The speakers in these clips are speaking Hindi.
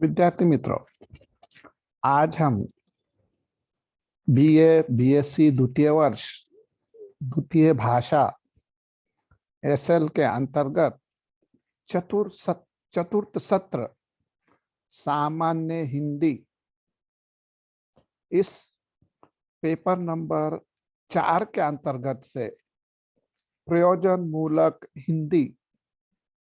विद्यार्थी मित्रों, आज हम बीए बीएससी द्वितीय वर्ष द्वितीय भाषा एसएल के अंतर्गत चतुर्थ सत्र सामान्य हिंदी इस पेपर नंबर 4 के अंतर्गत से प्रयोजन मूलक हिंदी,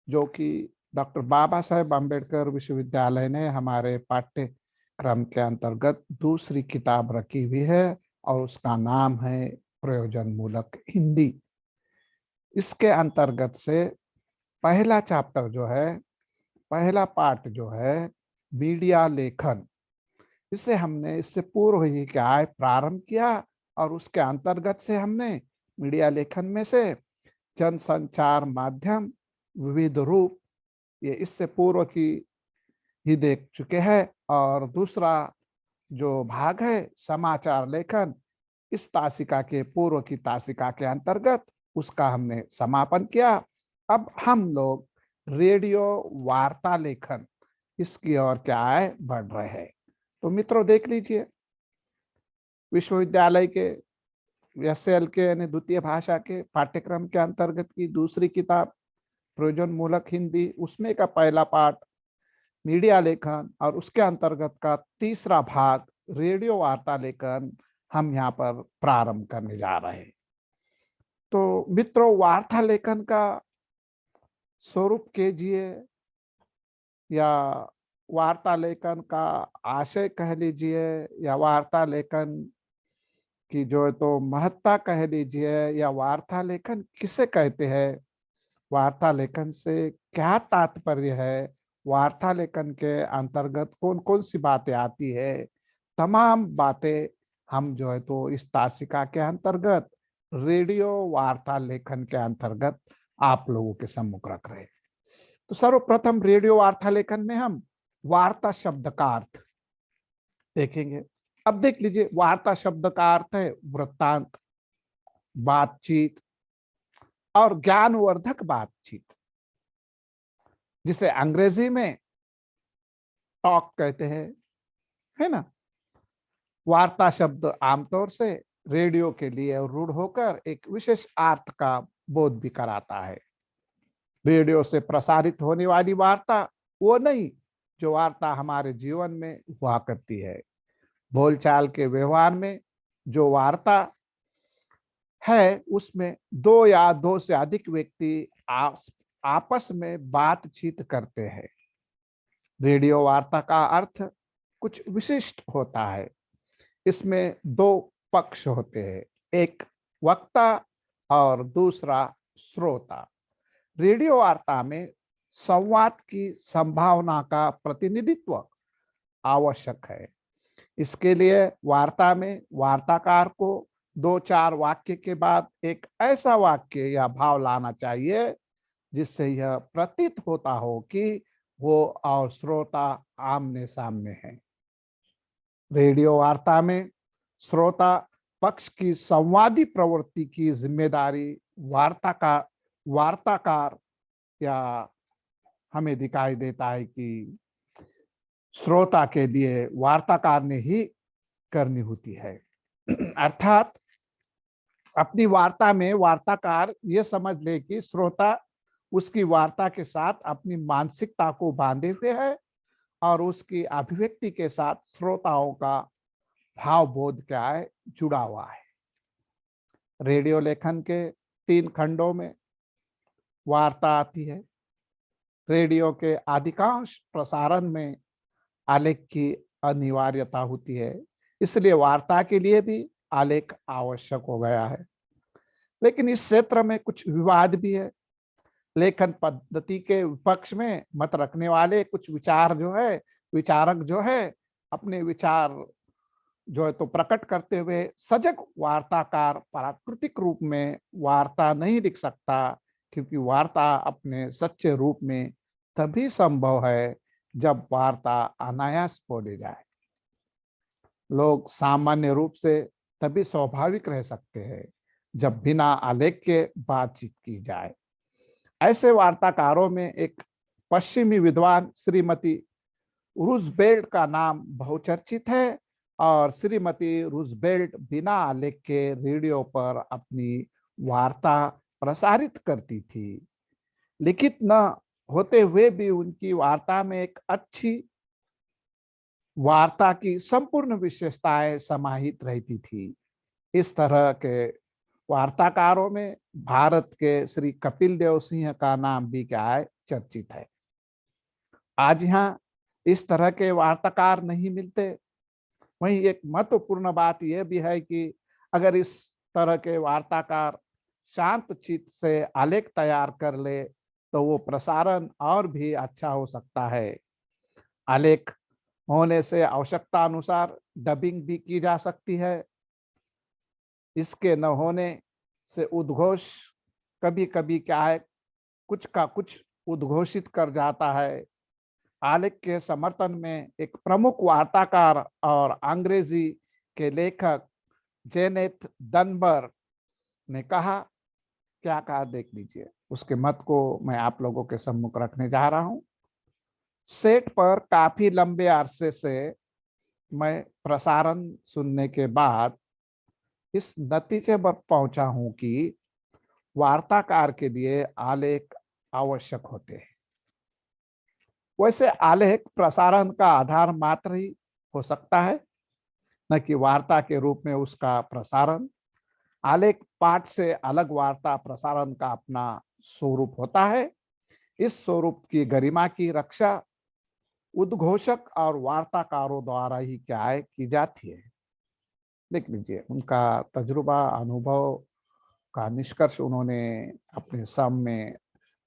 जो कि डॉक्टर बाबा साहेब अम्बेडकर विश्वविद्यालय ने हमारे पाठ्यक्रम के अंतर्गत दूसरी किताब रखी हुई है और उसका नाम है प्रयोजन मूलक हिंदी। इसके अंतर्गत से पहला चैप्टर जो है, पहला पार्ट जो है मीडिया लेखन, इसे हमने इससे पूर्व ही क्या है प्रारंभ किया और उसके अंतर्गत से हमने मीडिया लेखन में से जनसंचार माध्यम विविध रूप, ये इससे पूर्व की ही देख चुके हैं। और दूसरा जो भाग है समाचार लेखन, इस तासिका के पूर्व की तासिका के अंतर्गत उसका हमने समापन किया। अब हम लोग रेडियो वार्ता लेखन इसकी ओर क्या है बढ़ रहे हैं। तो मित्रों देख लीजिए, विश्वविद्यालय के एसएल के यानी द्वितीय भाषा के पाठ्यक्रम के अंतर्गत की दूसरी किताब प्रयोजन मूलक हिंदी, उसमें का पहला पाठ मीडिया लेखन और उसके अंतर्गत का तीसरा भाग रेडियो वार्ता लेखन हम यहाँ पर प्रारंभ करने जा रहे हैं। तो मित्रों, वार्ता लेखन का स्वरूप कीजिए या वार्ता लेखन का आशय कह लीजिए या वार्ता लेखन की जो है तो महत्ता कह लीजिए या वार्ता लेखन किसे कहते हैं, वार्ता लेखन से क्या तात्पर्य है, वार्ता लेखन के अंतर्गत कौन कौन सी बातें आती है, तमाम बातें हम जो है तो इस तासिका के अंतर्गत रेडियो वार्ता लेखन के अंतर्गत आप लोगों के सम्मुख रख रहे हैं। तो सर्वप्रथम रेडियो वार्ता लेखन में हम वार्ता शब्द का अर्थ देखेंगे। अब देख लीजिए, वार्ता शब्द का अर्थ है वृत्तांत, बातचीत और ज्ञानवर्धक बातचीत, जिसे अंग्रेजी में टॉक कहते हैं, है ना। वार्ता शब्द आमतौर से रेडियो के लिए रूढ़ होकर एक विशेष अर्थ का बोध भी कराता है। रेडियो से प्रसारित होने वाली वार्ता वो नहीं जो वार्ता हमारे जीवन में हुआ करती है। बोलचाल के व्यवहार में जो वार्ता है उसमें दो या दो से अधिक व्यक्ति आपस में बातचीत करते हैं। रेडियो वार्ता का अर्थ कुछ विशिष्ट होता है। इसमें दो पक्ष होते हैं, एक वक्ता और दूसरा श्रोता। रेडियो वार्ता में संवाद की संभावना का प्रतिनिधित्व आवश्यक है। इसके लिए वार्ता में वार्ताकार को दो चार वाक्य के बाद एक ऐसा वाक्य या भाव लाना चाहिए जिससे यह प्रतीत होता हो कि वो और श्रोता आमने सामने हैं। रेडियो वार्ता में श्रोता पक्ष की संवादी प्रवृत्ति की जिम्मेदारी वार्ताकार या हमें दिखाई देता है कि श्रोता के लिए वार्ताकार ने ही करनी होती है। अर्थात अपनी वार्ता में वार्ताकार ये समझ ले कि श्रोता उसकी वार्ता के साथ अपनी मानसिकता को बांधे हुए है और उसकी अभिव्यक्ति के साथ श्रोताओं का भाव बोध क्या है जुड़ा हुआ है। रेडियो लेखन के 3 खंडों में वार्ता आती है। रेडियो के अधिकांश प्रसारण में आलेख की अनिवार्यता होती है, इसलिए वार्ता के लिए भी आलेख आवश्यक हो गया है। लेकिन इस क्षेत्र में कुछ विवाद भी है। लेखन पद्धति के विपक्ष में मत रखने वाले कुछ विचारक जो है अपने विचार जो है तो प्रकट करते हुए सजग वार्ताकार प्राकृतिक रूप में वार्ता नहीं लिख सकता, क्योंकि वार्ता अपने सच्चे रूप में तभी संभव है जब वार्ता अनायास बोली जाए। लोग सामान्य रूप से तभी स्वाभाविक रह सकते हैं जब बिना आलेख के बातचीत की जाए। ऐसे वार्ताकारों में एक पश्चिमी विद्वान श्रीमती रूजवेल्ट का नाम बहुचर्चित है और श्रीमती रूजवेल्ट बिना आलेख के रेडियो पर अपनी वार्ता प्रसारित करती थी। लिखित न होते हुए भी उनकी वार्ता में एक अच्छी वार्ता की संपूर्ण विशेषताएं समाहित रहती थी। इस तरह के वार्ताकारों में भारत के श्री कपिल देव सिंह का नाम भी क्या है, चर्चित है। आज यहाँ इस तरह के वार्ताकार नहीं मिलते। वहीं एक महत्वपूर्ण बात यह भी है कि अगर इस तरह के वार्ताकार शांत चित्त से आलेख तैयार कर ले तो वो प्रसारण और भी अच्छा हो सकता है। आलेख होने से आवश्यकता अनुसार डबिंग भी की जा सकती है। इसके न होने से उद्घोष कभी कभी क्या है, कुछ का कुछ उद्घोषित कर जाता है। आलेख के समर्थन में एक प्रमुख वार्ताकार और अंग्रेजी के लेखक जेनेथ डनबर ने कहा, क्या कहा देख लीजिए। उसके मत को मैं आप लोगों के सम्मुख रखने जा रहा हूं। सेट पर काफी लंबे अरसे से मैं प्रसारण सुनने के बाद इस नतीजे पर पहुंचा हूं कि वार्ताकार के लिए आलेख आवश्यक होते हैं। वैसे आलेख प्रसारण का आधार मात्र ही हो सकता है, न कि वार्ता के रूप में उसका प्रसारण। आलेख पाठ से अलग वार्ता प्रसारण का अपना स्वरूप होता है। इस स्वरूप की गरिमा की रक्षा उद्घोषक और वार्ताकारों द्वारा ही क्या है, की जाती है। देख लीजिए उनका तजुर्बा अनुभव का निष्कर्ष उन्होंने अपने सम में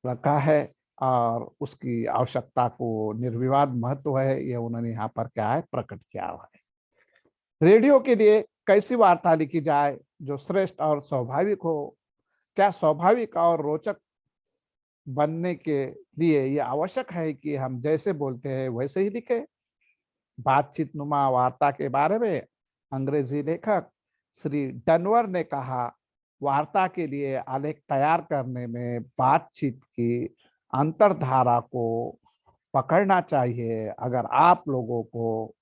रखा है और उसकी आवश्यकता को निर्विवाद महत्व है, यह उन्होंने यहाँ पर क्या है, प्रकट किया हुआ है। रेडियो के लिए कैसी वार्ता लिखी जाए जो श्रेष्ठ और स्वाभाविक हो? क्या स्वाभाविक और रोचक बनने के लिए यह आवश्यक है कि हम जैसे बोलते हैं वैसे ही लिखे? बातचीत नुमा वार्ता के बारे में अंग्रेजी लेखक श्री डनवर ने कहा, वार्ता के लिए आलेख तैयार करने में बातचीत की अंतरधारा को पकड़ना चाहिए। अगर आप लोगों को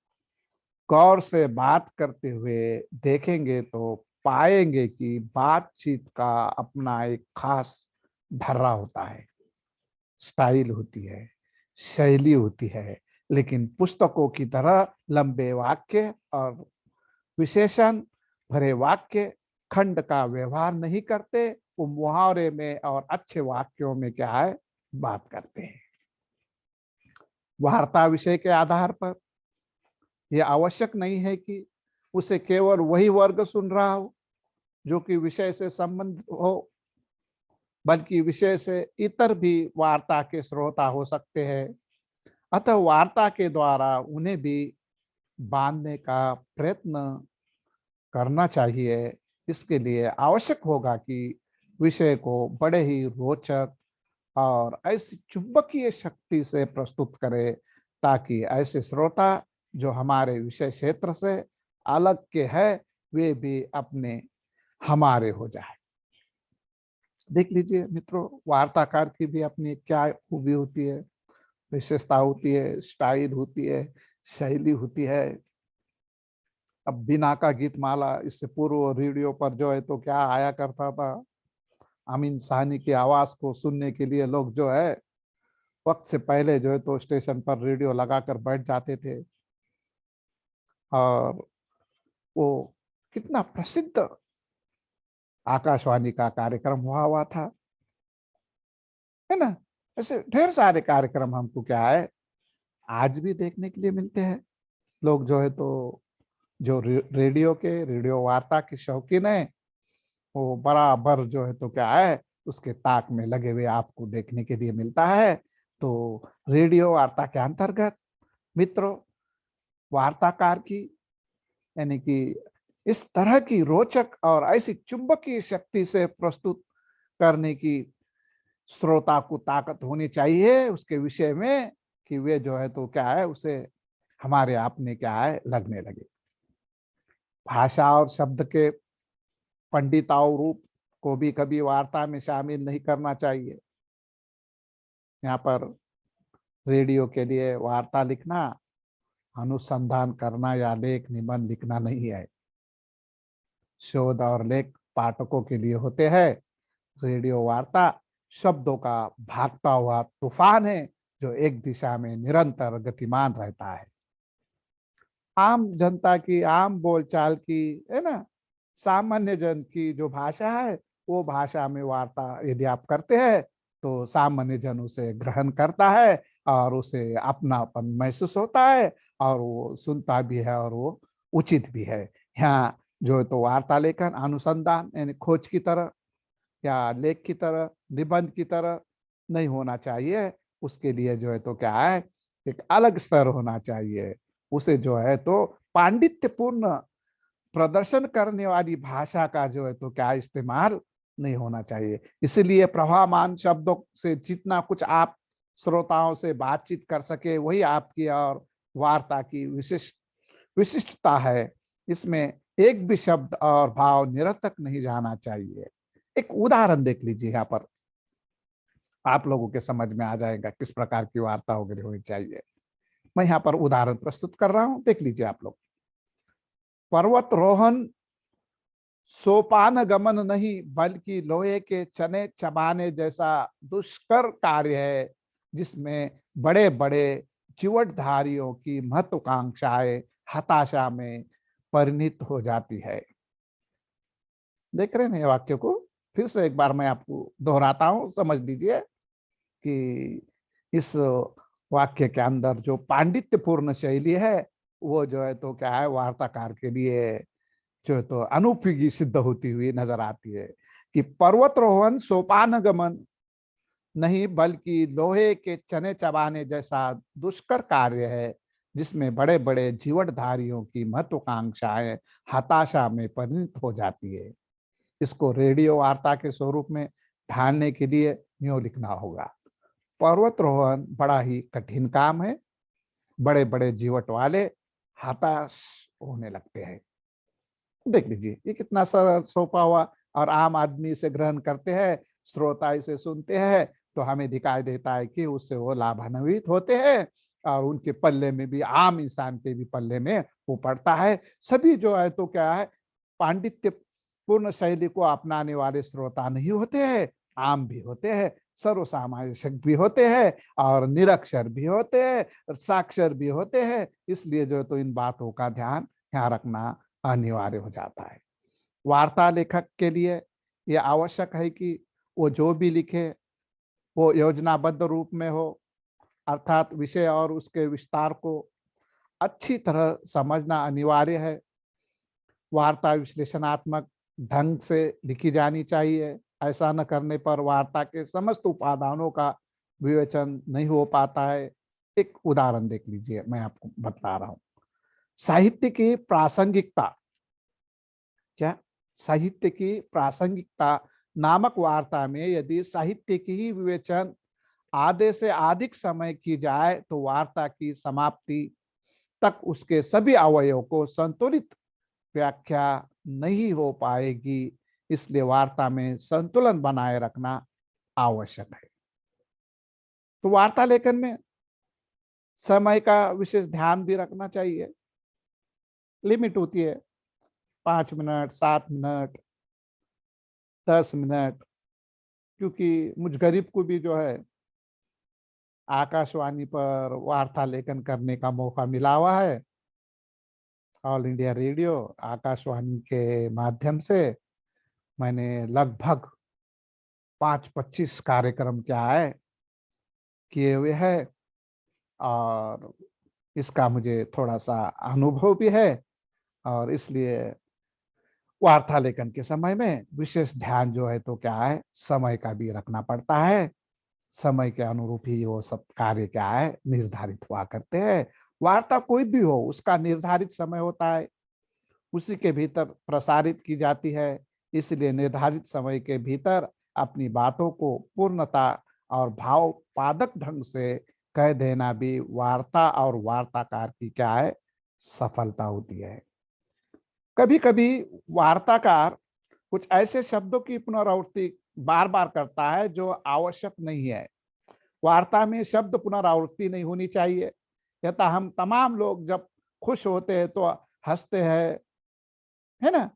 गौर से बात करते हुए देखेंगे तो पाएंगे कि बातचीत का अपना एक खास ढर्रा होता है, स्टाइल होती है, शैली होती है। लेकिन पुस्तकों की तरह लंबे वाक्य और विशेषण भरे वाक्य खंड का व्यवहार नहीं करते। वो मुहावरे में और अच्छे वाक्यों में क्या है, बात करते हैं। वार्ता विषय के आधार पर यह आवश्यक नहीं है कि उसे केवल वही वर्ग सुन रहा हो जो कि विषय से संबंधित हो, बल्कि विषय से इतर भी वार्ता के श्रोता हो सकते हैं। अतः वार्ता के द्वारा उन्हें भी बांधने का प्रयत्न करना चाहिए। इसके लिए आवश्यक होगा कि विषय को बड़े ही रोचक और ऐसी चुंबकीय शक्ति से प्रस्तुत करें ताकि ऐसे श्रोता जो हमारे विषय क्षेत्र से अलग के हैं वे भी अपने हमारे हो जाए। देख लीजिए मित्रों, वार्ताकार की भी अपनी क्या खूबी होती है, विशेषता होती है, स्टाइल होती है, शैली होती है। अब बिना का गीत माला, इससे पूर्व रेडियो पर जो है तो क्या आया करता था, अमीन साहनी की आवाज को सुनने के लिए लोग जो है वक्त से पहले जो है तो स्टेशन पर रेडियो लगाकर बैठ जाते थे। और वो कितना प्रसिद्ध आकाशवाणी का कार्यक्रम हुआ हुआ था, है ना। ऐसे ढेर सारे कार्यक्रम हमको क्या है आज भी देखने के लिए मिलते हैं। लोग जो है तो जो रेडियो वार्ता के शौकीन है वो बराबर जो है तो क्या है उसके ताक में लगे हुए आपको देखने के लिए मिलता है। तो रेडियो वार्ता के अंतर्गत मित्रों, वार्ताकार की यानी कि इस तरह की रोचक और ऐसी चुंबकीय शक्ति से प्रस्तुत करने की श्रोता को ताकत होनी चाहिए उसके विषय में कि वे जो है तो क्या है उसे हमारे आपने क्या है लगने लगे। भाषा और शब्द के पंडिताओं रूप को भी कभी वार्ता में शामिल नहीं करना चाहिए। यहाँ पर रेडियो के लिए वार्ता लिखना अनुसंधान करना या लेख निबंध लिखना नहीं है। शोध और लेख पाठकों के लिए होते हैं। रेडियो वार्ता शब्दों का भागता हुआ तूफान है जो एक दिशा में निरंतर गतिमान रहता है। आम जनता की, आम बोलचाल की, है ना, सामान्य जन की जो भाषा है, वो भाषा में वार्ता यदि आप करते हैं तो सामान्य जन उसे ग्रहण करता है और उसे अपनापन महसूस होता है और वो सुनता भी है और वो उचित भी है। यहाँ जो है तो वार्ता लेखन अनुसंधान यानी खोज की तरह या लेख की तरह, निबंध की तरह नहीं होना चाहिए। उसके लिए जो है तो क्या है, एक अलग स्तर होना चाहिए। उसे जो है तो पांडित्यपूर्ण प्रदर्शन करने वाली भाषा का जो है तो क्या इस्तेमाल नहीं होना चाहिए। इसलिए प्रभावमान शब्दों से जितना कुछ आप श्रोताओं से बातचीत कर सके वही आपकी और वार्ता की विशिष्टता है। इसमें एक भी शब्द और भाव निरर्थक नहीं जाना चाहिए। एक उदाहरण देख लीजिए, यहाँ पर आप लोगों के समझ में आ जाएगा किस प्रकार की वार्ता वगैरह होनी चाहिए। मैं यहाँ पर उदाहरण प्रस्तुत कर रहा हूं, देख लीजिए आप लोग। पर्वतरोहण सोपान गमन नहीं बल्कि लोहे के चने चबाने जैसा दुष्कर कार्य है, जिसमें बड़े बड़े जीवटधारियों की महत्वाकांक्षाएं हताशा में परिणित हो जाती है। देख रहे हैं ये वाक्य को? फिर से एक बार मैं आपको दोहराता हूं, समझ लीजिए कि इस वाक्य के अंदर जो पांडित्यपूर्ण शैली है वो जो है तो क्या है, वार्ताकार के लिए जो है तो अनुपयोगी सिद्ध होती हुई नजर आती है। कि पर्वतरोहण सोपान गमन नहीं बल्कि लोहे के चने चबाने जैसा दुष्कर कार्य है, जिसमें बड़े बड़े जीवटधारियों की महत्वाकांक्षाएं हताशा में परिणत हो जाती है। इसको रेडियो वार्ता के स्वरूप में ढालने के लिए यूं लिखना होगा। पर्वतरोहण बड़ा ही कठिन काम है, बड़े बड़े जीवट वाले हताश होने लगते हैं। देख लीजिए ये कितना सरल सौंपा हुआ, और आम आदमी इसे ग्रहण करते हैं, श्रोता इसे सुनते हैं तो हमें दिखाई देता है कि उससे वो लाभान्वित होते हैं और उनके पल्ले में भी, आम इंसान के भी पल्ले में वो पड़ता है। सभी जो है तो क्या है, पांडित्य पूर्ण शैली को अपनाने वाले श्रोता नहीं होते हैं, आम भी होते हैं, सर्वसामान्य भी होते हैं और निरक्षर भी होते हैं और साक्षर भी होते हैं। इसलिए जो है तो इन बातों का ध्यान यहाँ रखना अनिवार्य हो जाता है। वार्ता लेखक के लिए यह आवश्यक है कि वो जो भी लिखे वो योजनाबद्ध रूप में हो, अर्थात विषय और उसके विस्तार को अच्छी तरह समझना अनिवार्य है। वार्ता विश्लेषणात्मक ढंग से लिखी जानी चाहिए। ऐसा न करने पर वार्ता के समस्त उपादानों का विवेचन नहीं हो पाता है। एक उदाहरण देख लीजिए, मैं आपको बता रहा हूं। साहित्य की प्रासंगिकता, क्या साहित्य की प्रासंगिकता नामक वार्ता में यदि साहित्य की ही विवेचन आधे से अधिक समय की जाए तो वार्ता की समाप्ति तक उसके सभी अवयवों को संतुलित व्याख्या नहीं हो पाएगी। इसलिए वार्ता में संतुलन बनाए रखना आवश्यक है। तो वार्ता लेखन में समय का विशेष ध्यान भी रखना चाहिए। लिमिट होती है 5 मिनट, 7 मिनट, 10 मिनट, क्योंकि मुझ गरीब को भी जो है आकाशवाणी पर वार्ता लेखन करने का मौका मिला हुआ है। ऑल इंडिया रेडियो आकाशवाणी के माध्यम से मैंने लगभग 5-25 कार्यक्रम क्या है किए हुए हैं और इसका मुझे थोड़ा सा अनुभव भी है। और इसलिए वार्ता लेखन के समय में विशेष ध्यान जो है तो क्या है, समय का भी रखना पड़ता है। समय के अनुरूप ही वो सब कार्य क्या है निर्धारित हुआ करते हैं। वार्ता कोई भी हो उसका निर्धारित समय होता है, उसी के भीतर प्रसारित की जाती है। इसलिए निर्धारित समय के भीतर अपनी बातों को पूर्णता और भावपादक ढंग से कह देना भी वार्ता और वार्ताकार की क्या है सफलता होती है। कभी कभी वार्ताकार कुछ ऐसे शब्दों की पुनरावृत्ति बार बार करता है जो आवश्यक नहीं है। वार्ता में शब्द पुनरावृत्ति नहीं होनी चाहिए। यथा हम तमाम लोग जब खुश होते हैं तो हंसते हैं, है ना?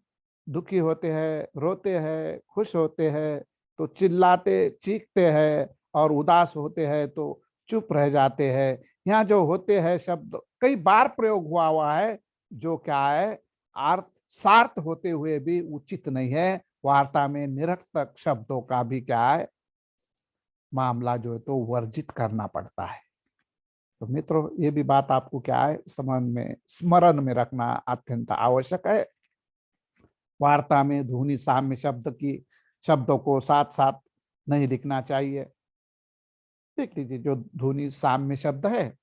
दुखी होते हैं, रोते हैं, खुश होते हैं तो चिल्लाते, चीखते हैं, और उदास होते हैं तो चुप रह जाते हैं। यहाँ जो होते हैं शब्द कई बार प्रयोग हुआ है, जो क्या है, अर्थ सार्थ होते हुए भी उचित नहीं है। वार्ता में निरर्थक शब्दों का भी क्या है, मामला जो है तो वर्जित करना पड़ता है। तो मित्रों, ये भी बात आपको क्या है, स्मरण में रखना अत्यंत आवश्यक है। वार्ता में ध्वनि साम्य शब्दों को साथ साथ नहीं लिखना चाहिए। देख लीजिए, जो ध्वनि साम्य शब्द है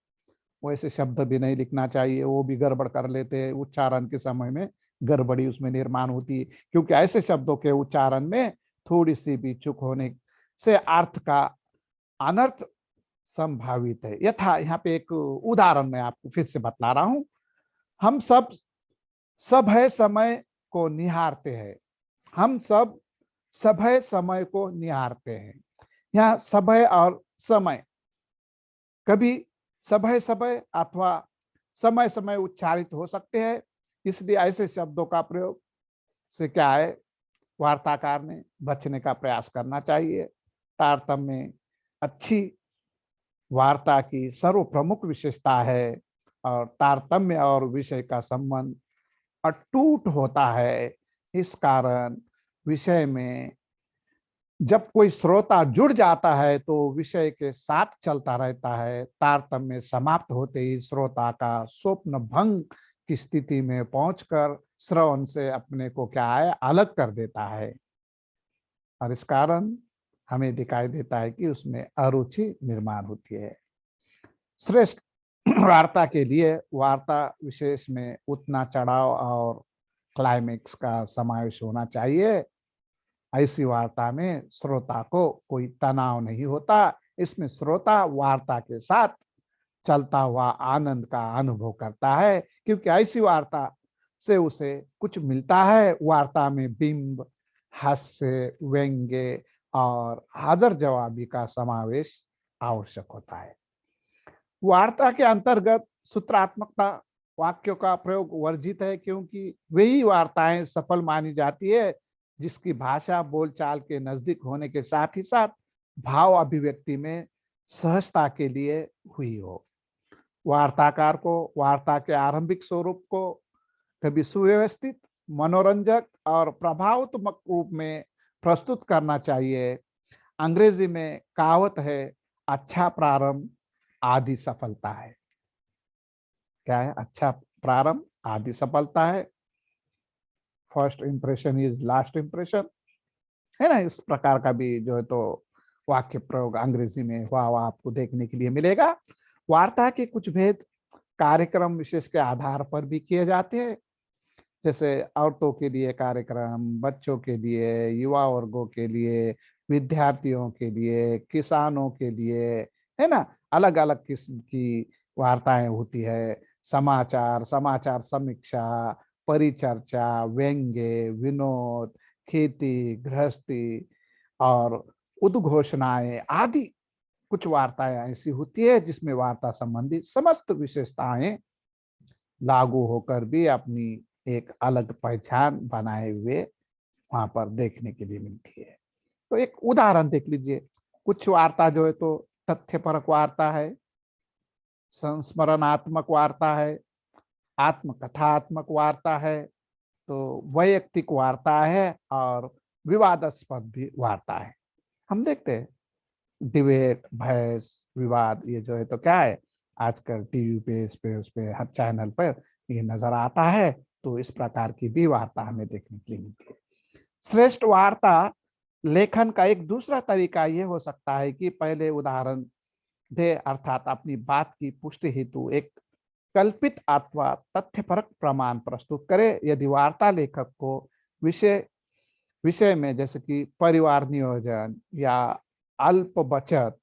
वैसे शब्द भी नहीं लिखना चाहिए, वो भी गड़बड़ कर लेते हैं, उच्चारण के समय में गड़बड़ी उसमें निर्माण होती है, क्योंकि ऐसे शब्दों के उच्चारण में थोड़ी सी भी चूक होने से अर्थ का अनर्थ संभावित है। यथा यहाँ पे एक उदाहरण मैं आपको फिर से बतला रहा हूं। हम सब है समय को निहारते हैं। हम सब है समय को निहारते हैं। यहाँ समय और समय, कभी समय समय अथवा समय समय उच्चारित हो सकते हैं, इसलिए ऐसे शब्दों का प्रयोग से क्या है, वार्ताकार ने बचने का प्रयास करना चाहिए। तारतम्य अच्छी वार्ता की सर्वप्रमुख विशेषता है, और तारतम्य और विषय का संबंध अटूट होता है। इस कारण विषय में जब कोई श्रोता जुड़ जाता है तो विषय के साथ चलता रहता है। तारतम्य समाप्त होते ही श्रोता का स्वप्न भंग की स्थिति में पहुंचकर श्रवण से अपने को क्या है, अलग कर देता है, और इस कारण हमें दिखाई देता है कि उसमें अरुचि निर्माण होती है। श्रेष्ठ वार्ता के लिए वार्ता विशेष में उतना चढ़ाव और क्लाइमेक्स का समावेश होना चाहिए। ऐसी वार्ता में श्रोता को कोई तनाव नहीं होता। इसमें श्रोता वार्ता के साथ चलता हुआ आनंद का अनुभव करता है, क्योंकि ऐसी वार्ता से उसे कुछ मिलता है। वार्ता में बिंब, हास्य, व्यंग्य और हाजर जवाबी का समावेश आवश्यक होता है। वार्ता के अंतर्गत सूत्रात्मकता वाक्यों का प्रयोग वर्जित है, क्योंकि वही वार्ताएं सफल मानी जाती है जिसकी भाषा बोलचाल के नजदीक होने के साथ ही साथ भाव अभिव्यक्ति में सहजता के लिए हुई हो। वार्ताकार को वार्ता के आरंभिक स्वरूप को कभी सुव्यवस्थित, मनोरंजक और प्रभावात्मक रूप में प्रस्तुत करना चाहिए। अंग्रेजी में कहावत है, अच्छा प्रारंभ आदि सफलता है। क्या है? अच्छा प्रारंभ आदि सफलता है। First impression is last impression, है ना? इस प्रकार का भी जो है तो वाक्य प्रयोग अंग्रेजी में हुआ हुआ आपको देखने के लिए मिलेगा। वार्ता के कुछ भेद कार्यक्रम विशेष के आधार पर भी किए जाते हैं, जैसे औरतों के लिए कार्यक्रम, बच्चों के लिए, युवा वर्गों के लिए, विद्यार्थियों के लिए, किसानों के लिए, है ना? अलग अलग किस्म की वार्ताएं होती है। समाचार, समाचार समीक्षा, परिचर्चा, व्यंग्य, विनोद, खेती गृहस्थी और उद्घोषणाएं आदि कुछ वार्ताएं ऐसी होती है जिसमें वार्ता संबंधी समस्त विशेषताएं लागू होकर भी अपनी एक अलग पहचान बनाए हुए वहां पर देखने के लिए मिलती है। तो एक उदाहरण देख लीजिए। कुछ वार्ता जो है तो तथ्यपरक वार्ता है, संस्मरणात्मक वार्ता है, आत्मकथात्मक वार्ता है, तो वैयक्तिक वार्ता है, और विवादास्पद भी वार्ता है। हम देखते हैं डिबेट, बहस, विवाद, ये जो है तो क्या है, आजकल टीवी पे, उस पे हर चैनल पर ये नजर आता है। तो इस प्रकार की भी वार्ता हमें देखने के लिए मिलती है। श्रेष्ठ वार्ता लेखन का एक दूसरा तरीका ये हो सकता है कि पहले उदाहरण दे, अर्थात अपनी बात की पुष्टि हेतु एक कल्पित अथवा तथ्यपरक प्रमाण प्रस्तुत करे। यदि वार्ता लेखक को विषय विषय में जैसे कि परिवार नियोजन या अल्प बचत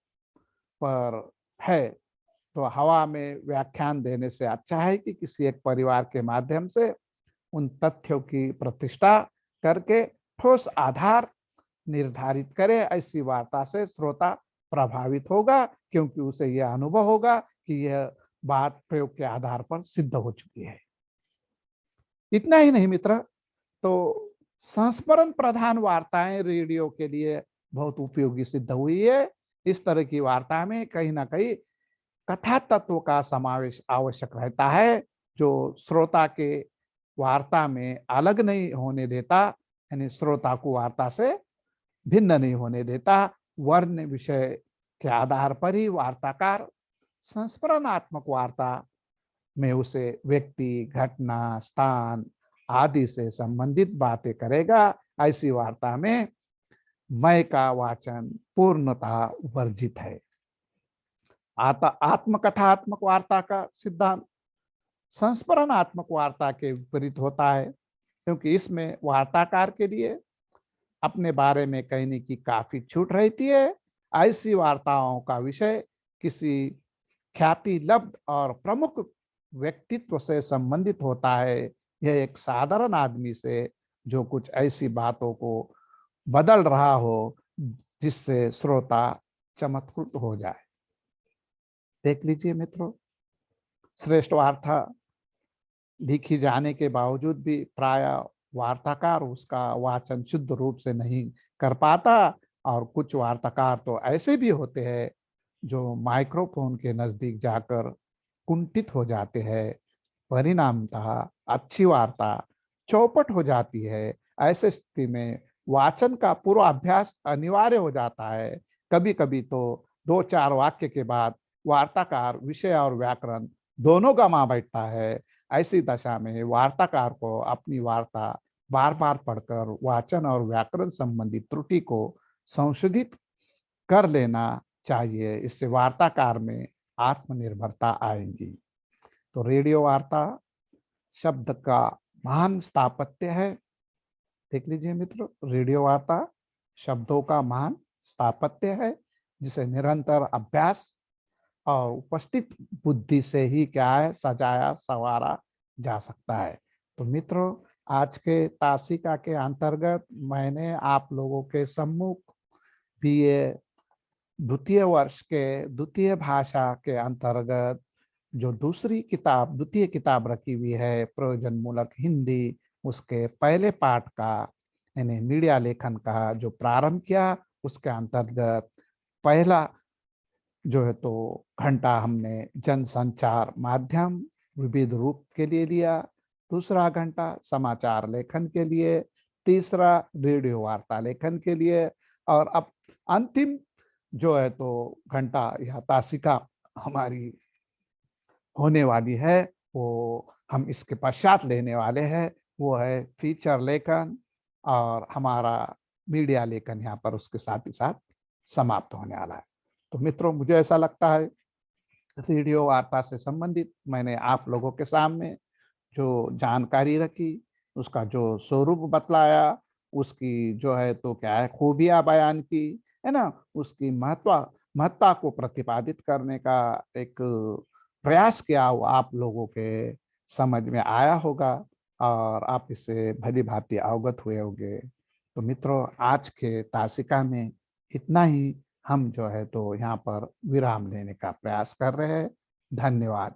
पर है, तो हवा में व्याख्यान देने से अच्छा है कि किसी एक परिवार के माध्यम से उन तथ्यों की प्रतिष्ठा करके ठोस आधार निर्धारित करे। ऐसी वार्ता से श्रोता प्रभावित होगा, क्योंकि उसे यह अनुभव होगा कि यह बात प्रयोग के आधार पर सिद्ध हो चुकी है। इतना ही नहीं मित्र, तो संस्मरण प्रधान वार्ताएं रेडियो के लिए बहुत उपयोगी सिद्ध हुई है। इस तरह की वार्ता में कहीं ना कहीं कथा तत्व का समावेश आवश्यक रहता है, जो श्रोता के वार्ता में अलग नहीं होने देता, यानी श्रोता को वार्ता से भिन्न नहीं होने देता। वर्ण विषय के आधार पर ही वार्ताकार संस्मरणात्मक वार्ता में उसे व्यक्ति, घटना, स्थान आदि से संबंधित बातें करेगा। ऐसी वार्ता में मैं का वाचन पूर्णतः वर्जित है। आत्मकथात्मक वार्ता का सिद्धांत संस्मरणात्मक वार्ता के विपरीत होता है, क्योंकि इसमें वार्ताकार के लिए अपने बारे में कहने की काफी छूट रहती है। ऐसी वार्ताओं का विषय किसी ख्याति लब्ध और प्रमुख व्यक्तित्व से संबंधित होता है। यह एक साधारण आदमी से जो कुछ ऐसी बातों को बदल रहा हो जिससे श्रोता चमत्कृत हो जाए। देख लीजिए मित्रों, श्रेष्ठ वार्ता लिखी जाने के बावजूद भी प्राय वार्ताकार उसका वाचन शुद्ध रूप से नहीं कर पाता, और कुछ वार्ताकार तो ऐसे भी होते हैं जो माइक्रोफोन के नजदीक जाकर कुंठित हो जाते हैं। परिणामतः अच्छी वार्ता चौपट हो जाती है। ऐसे स्थिति में वाचन का पूर्वाभ्यास अनिवार्य हो जाता है। कभी कभी तो 2-4 वाक्य के बाद वार्ताकार विषय और व्याकरण दोनों गंवा बैठता है। ऐसी दशा में वार्ताकार को अपनी वार्ता बार बार पढ़कर वाचन और व्याकरण संबंधी त्रुटि को संशोधित कर लेना चाहिए। इससे वार्ताकार में आत्मनिर्भरता आएगी। तो रेडियो वार्ता शब्द का महान स्थापत्य है। देख लीजिए मित्रों, रेडियो वार्ता शब्दों का महान स्थापत्य है, जिसे निरंतर अभ्यास और उपस्थित बुद्धि से ही क्या है, सजाया संवारा जा सकता है। तो मित्रों, आज के तासिका के अंतर्गत मैंने आप लोगों के सम्मुख बीए द्वितीय वर्ष के द्वितीय भाषा के अंतर्गत जो द्वितीय किताब रखी हुई है प्रयोजन मूलक हिंदी, उसके पहले पाठ का यानी मीडिया लेखन का जो प्रारंभ किया, उसके अंतर्गत पहला जो है तो घंटा हमने जनसंचार माध्यम विविध रूप के लिए लिया, दूसरा घंटा समाचार लेखन के लिए, तीसरा रेडियो वार्ता लेखन के लिए, और अब अंतिम जो है तो घंटा या तासिका हमारी होने वाली है, वो हम इसके पश्चात लेने वाले हैं, वो है फीचर लेखन, और हमारा मीडिया लेखन यहाँ पर उसके साथ ही साथ समाप्त होने वाला है। तो मित्रों, मुझे ऐसा लगता है रेडियो वार्ता से संबंधित मैंने आप लोगों के सामने जो जानकारी रखी, उसका जो स्वरूप बतलाया, उसकी जो है तो क्या है खूबियां बयान की, है ना, उसकी महत्ता को प्रतिपादित करने का एक प्रयास किया, वो आप लोगों के समझ में आया होगा और आप इससे भली भांति अवगत हुए होंगे। तो मित्रों, आज के तासिका में इतना ही हम जो है तो यहाँ पर विराम लेने का प्रयास कर रहे हैं। धन्यवाद।